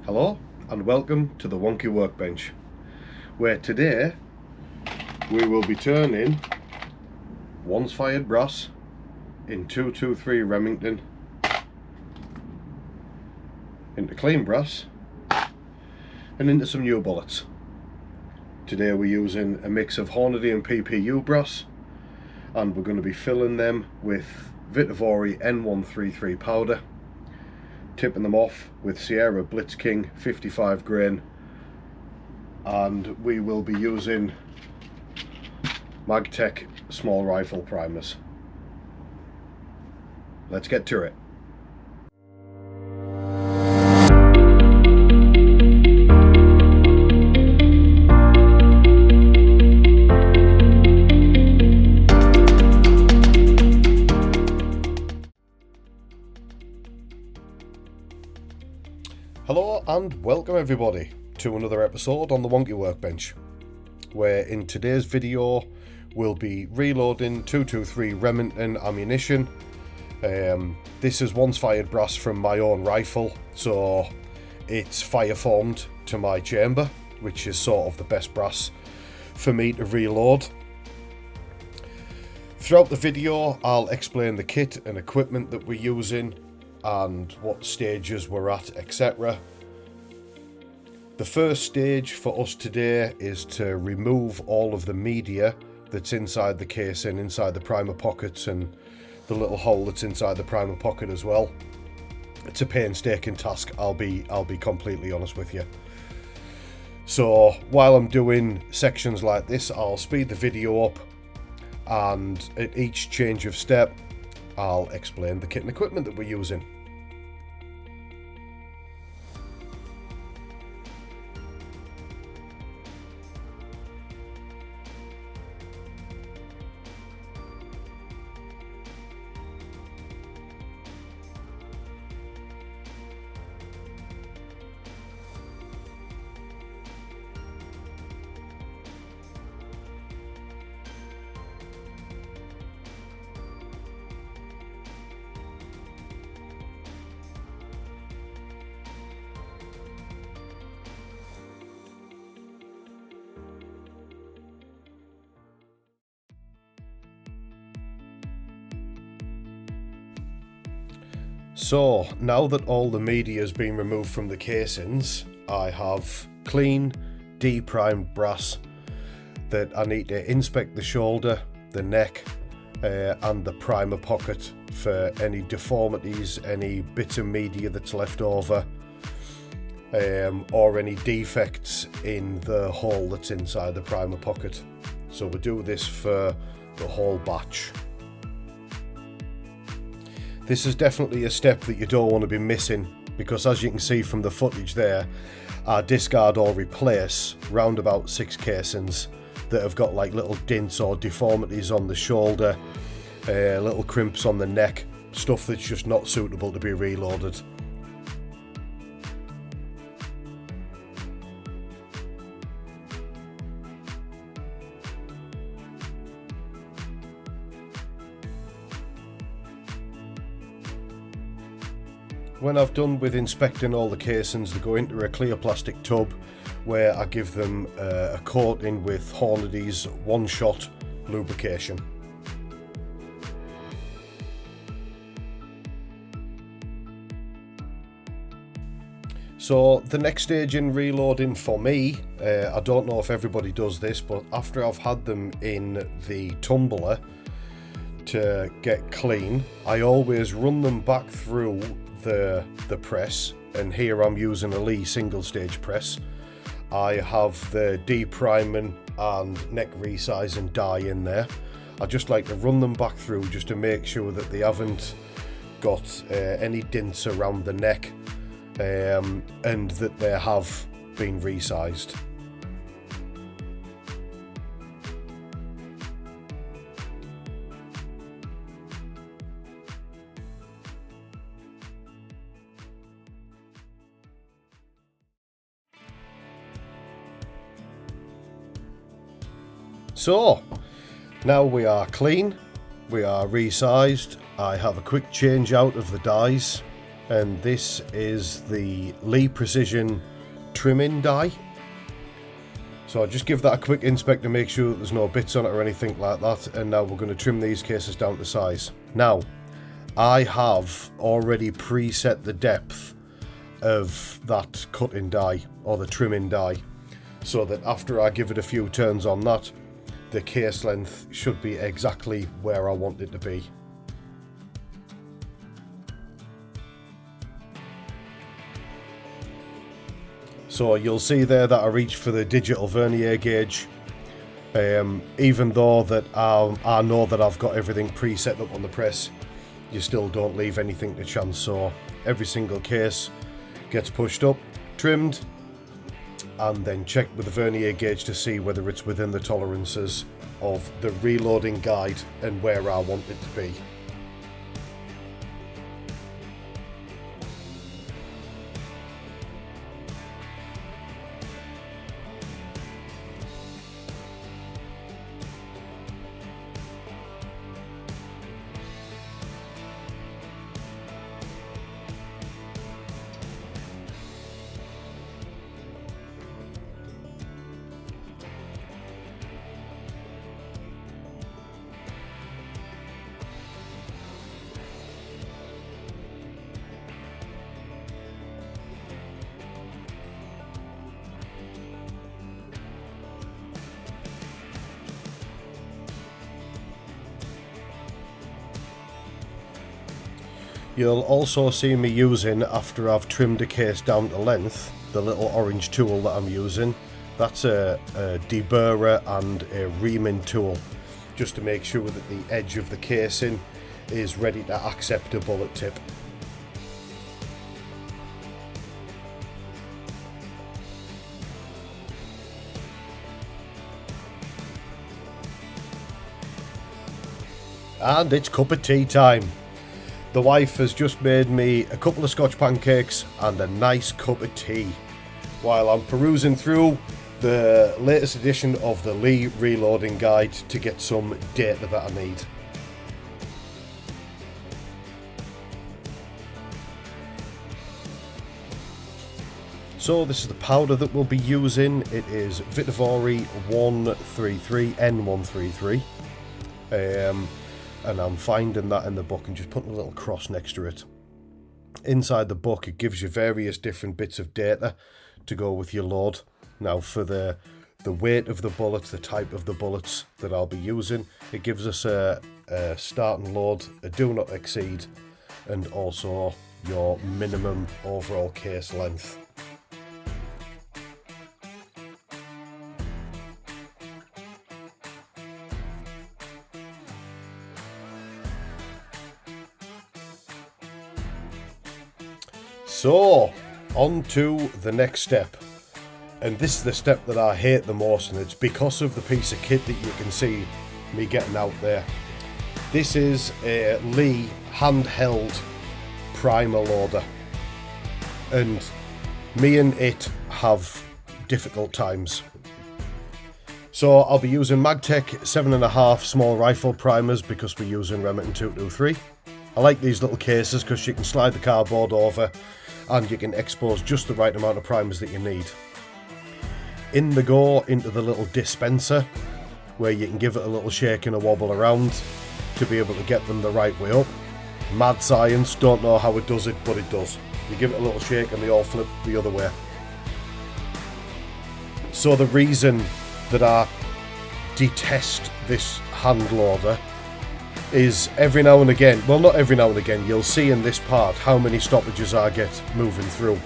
Hello and welcome to the Wonky Workbench, where today we will be turning once fired brass in 223 Remington into clean brass and into some new bullets. Today we're using a mix of Hornady and PPU brass, and we're going to be filling them with Vitavori N133 powder, tipping them off with Sierra Blitz King 55 grain, and we will be using Magtech small rifle primers. Let's get to it. Hello and welcome everybody to another episode on the Wonky Workbench, where in today's video we'll be reloading 223 Remington ammunition. This is once fired brass from my own rifle, so it's fire formed to my chamber, which is sort of the best brass for me to reload. Throughout the video I'll explain the kit and equipment that we're using and what stages we're at, etc. The first stage for us today is to remove all of the media that's inside the casing, inside the primer pockets, and the little hole that's inside the primer pocket as well. It's a painstaking task, I'll be completely honest with you. So while I'm doing sections like this, I'll speed the video up, and at each change of step I'll explain the kit and equipment that we're using. So now that all the media has been removed from the casings, I have clean, deprimed brass that I need to inspect the shoulder, the neck, and the primer pocket for any deformities, any bits of media that's left over, or any defects in the hole that's inside the primer pocket. So we do this for the whole batch. This is definitely a step that you don't want to be missing, because as you can see from the footage there, I discard or replace round about 6 casings that have got like little dints or deformities on the shoulder, little crimps on the neck, stuff that's just not suitable to be reloaded. When I've done with inspecting all the casings, they go into a clear plastic tub where I give them a coating with Hornady's one-shot lubrication. So the next stage in reloading for me, I don't know if everybody does this, but after I've had them in the tumbler to get clean, I always run them back through the press, and here I'm using a Lee single stage press. I have the depriming and neck resizing dye in there. I just like to run them back through just to make sure that they haven't got any dints around the neck, and that they have been resized. So now we are clean, we are resized. I have a quick change out of the dies and this is the Lee Precision trimming die. So I'll just give that a quick inspect to make sure that there's no bits on it or anything like that, and now we're going to trim these cases down to size. Now, I have already preset the depth of that cutting die, or the trimming die, so that after I give it a few turns on that, the case length should be exactly where I want it to be. So you'll see there that I reached for the digital vernier gauge, even though that I know that I've got everything preset up on the press, you still don't leave anything to chance. So every single case gets pushed up, trimmed, and then checked with the vernier gauge to see whether it's within the tolerances of the reloading guide and where I want it to be. You'll also see me using, after I've trimmed a case down to length, the little orange tool that I'm using. That's a deburrer and a reaming tool, just to make sure that the edge of the casing is ready to accept a bullet tip. And it's cup of tea time. The wife has just made me a couple of Scotch pancakes and a nice cup of tea while I'm perusing through the latest edition of the Lee Reloading Guide to get some data that I need. So this is the powder that we'll be using. It is Vitivari 133 N133. And I'm finding that in the book and just putting a little cross next to it. Inside the book, it gives you various different bits of data to go with your load. Now, for the weight of the bullets, the type of the bullets that I'll be using, it gives us a starting load, a do not exceed, and also your minimum overall case length. So, on to the next step, and this is the step that I hate the most, and it's because of the piece of kit that you can see me getting out there. This is a Lee handheld primer loader, and me and it have difficult times. So I'll be using Magtech 7.5 small rifle primers because we're using Remington 223. I like these little cases because you can slide the cardboard over and you can expose just the right amount of primers that you need. In they go into the little dispenser, where you can give it a little shake and a wobble around to be able to get them the right way up. Mad science, don't know how it does it, but it does. You give it a little shake and they all flip the other way. So the reason that I detest this hand loader is every now and again, well, not every now and again, you'll see in this part how many stoppages I get moving through.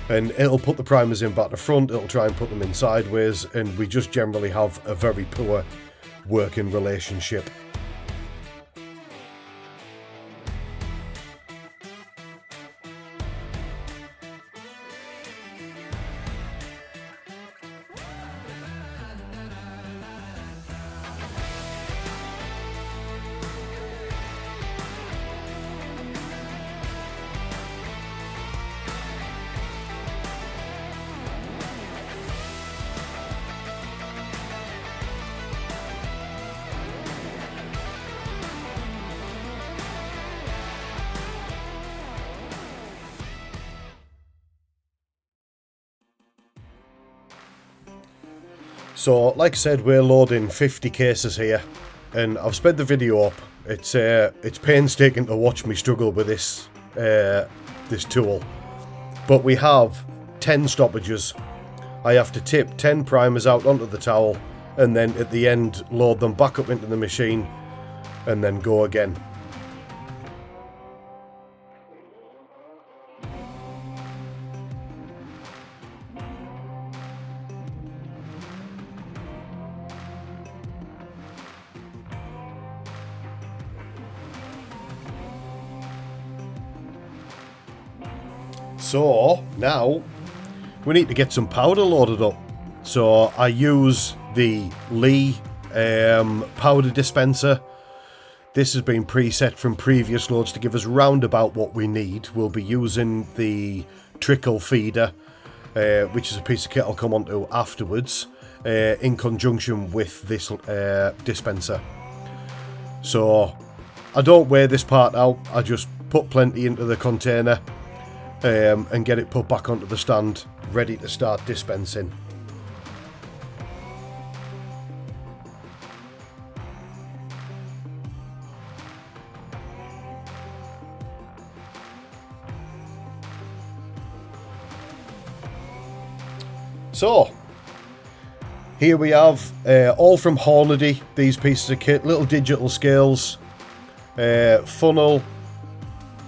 And it'll put the primers in back to front, it'll try and put them in sideways, and we just generally have a very poor working relationship. So, like I said, we're loading 50 cases here, and I've sped the video up. It's painstaking to watch me struggle with this tool, but we have 10 stoppages. I have to tip 10 primers out onto the towel, and then at the end load them back up into the machine, and then go again. So now we need to get some powder loaded up. So I use the Lee powder dispenser. This has been preset from previous loads to give us round about what we need. We'll be using the trickle feeder, which is a piece of kit I'll come onto afterwards, in conjunction with this dispenser. So I don't weigh this part out, I just put plenty into the container and get it put back onto the stand, ready to start dispensing. So, here we have, all from Hornady, these pieces of kit, little digital scales, funnel,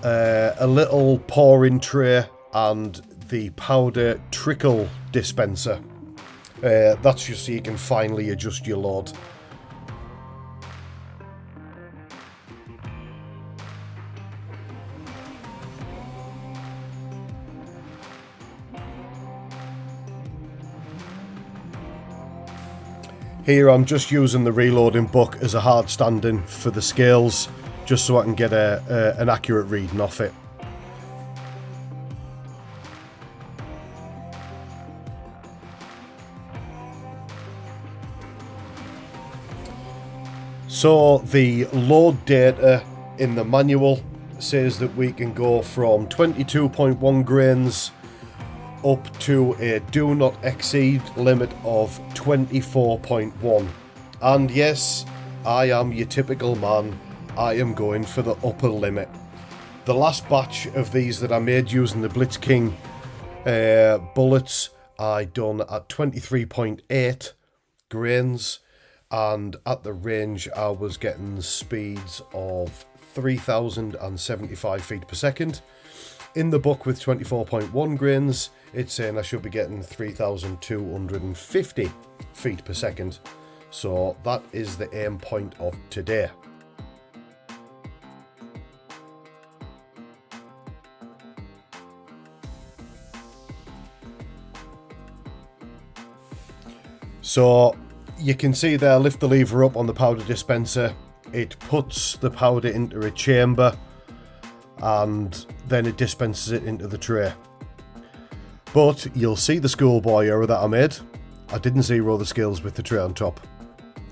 a little pouring tray, and the powder trickle dispenser. That's just so you can finally adjust your load. Here I'm just using the reloading book as a hard standing for the scales, just so I can get an accurate reading off it. So the load data in the manual says that we can go from 22.1 grains up to a do not exceed limit of 24.1. And yes, I am your typical man. I am going for the upper limit. The last batch of these that I made using the Blitz King bullets, I done at 23.8 grains, and at the range I was getting speeds of 3,075 feet per second. In the book with 24.1 grains, it's saying I should be getting 3,250 feet per second. So that is the aim point of today. So you can see there, lift the lever up on the powder dispenser. It puts the powder into a chamber and then it dispenses it into the tray. But you'll see the schoolboy error that I made. I didn't zero the scales with the tray on top.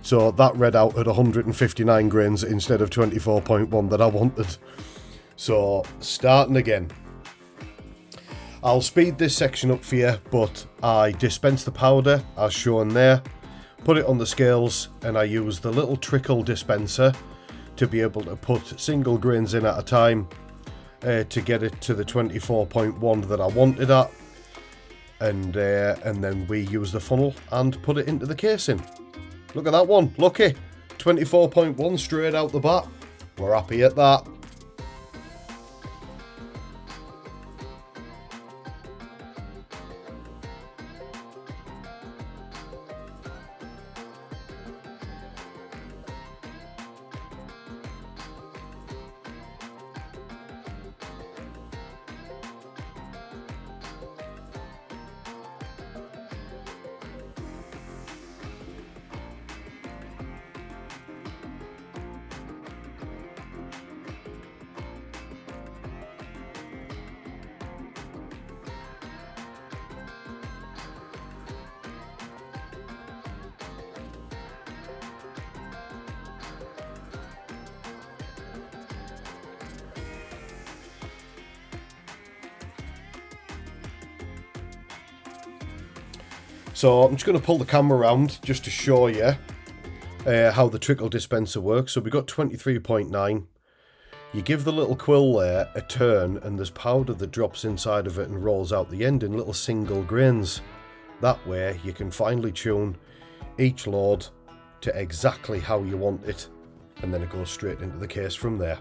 So that read out at 159 grains instead of 24.1 that I wanted. So starting again. I'll speed this section up for you, but I dispense the powder as shown there, put it on the scales, and I use the little trickle dispenser to be able to put single grains in at a time to get it to the 24.1 that I wanted at, and then we use the funnel and put it into the casing. Look at that one, lucky, 24.1 straight out the bat. We're happy at that. So I'm just going to pull the camera around just to show you how the trickle dispenser works. So we've got 23.9. You give the little quill there a turn and there's powder that drops inside of it and rolls out the end in little single grains. That way you can finely tune each load to exactly how you want it, and then it goes straight into the case from there.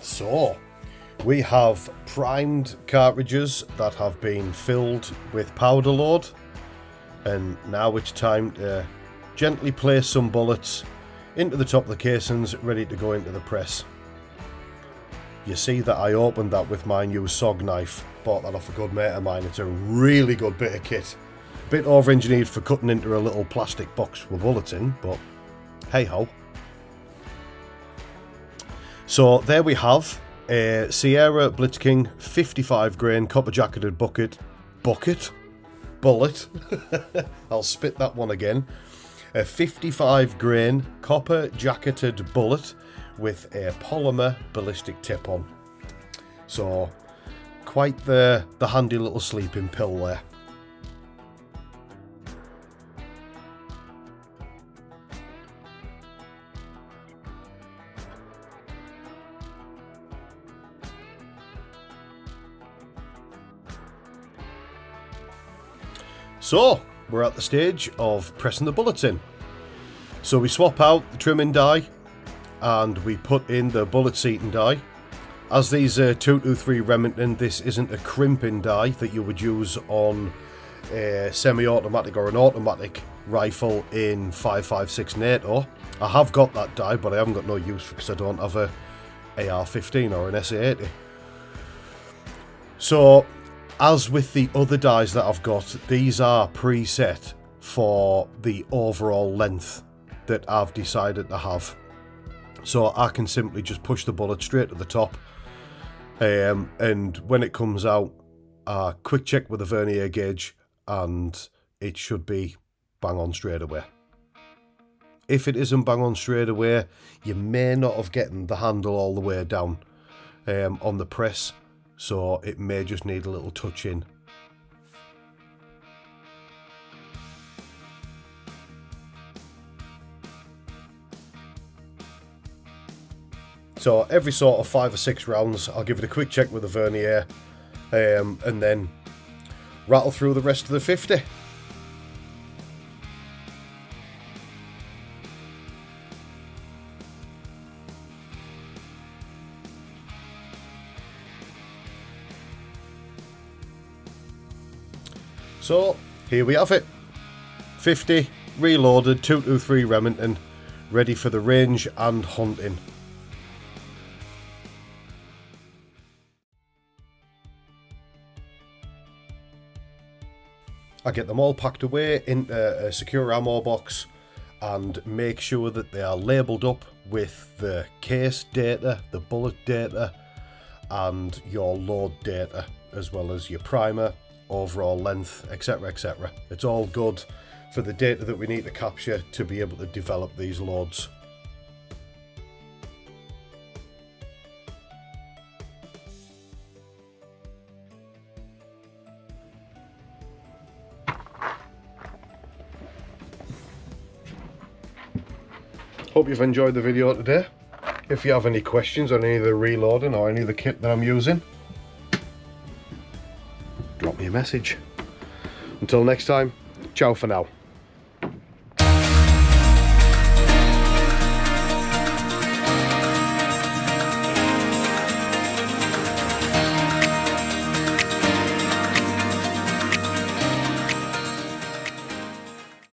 So, we have primed cartridges that have been filled with powder load, and now it's time to gently place some bullets into the top of the casings, ready to go into the press. You see that I opened that with my new SOG knife. Bought that off a good mate of mine. It's a really good bit of kit. Bit over-engineered for cutting into a little plastic box with bullets in, but hey-ho. So there we have a Sierra Blitzking 55 grain copper jacketed bullet. I'll spit that one again. A 55 grain copper jacketed bullet with a polymer ballistic tip on. So quite the handy little sleeping pill there. So, we're at the stage of pressing the bullets in. So we swap out the trimming die and we put in the bullet seating die. As these are 223 Remington, this isn't a crimping die that you would use on a semi-automatic or an automatic rifle in 5.56 NATO. I have got that die, but I haven't got no use for it because I don't have a AR-15 or an SA-80. So, as with the other dies that I've got, these are preset for the overall length that I've decided to have. So I can simply just push the bullet straight to the top, and when it comes out, quick check with a vernier gauge and it should be bang on straight away. If it isn't bang on straight away, you may not have gotten the handle all the way down on the press. So it may just need a little touch in. So every sort of 5 or 6 rounds, I'll give it a quick check with the vernier, and then rattle through the rest of the 50. So, here we have it. 50, reloaded, 223 Remington, ready for the range and hunting. I get them all packed away into a secure ammo box and make sure that they are labelled up with the case data, the bullet data, and your load data, as well as your primer, overall length, etc, etc. It's all good for the data that we need to capture to be able to develop these loads. Hope you've enjoyed the video today. If you have any questions on any of the reloading or any of the kit that I'm using, drop me a message. Until next time, ciao for now.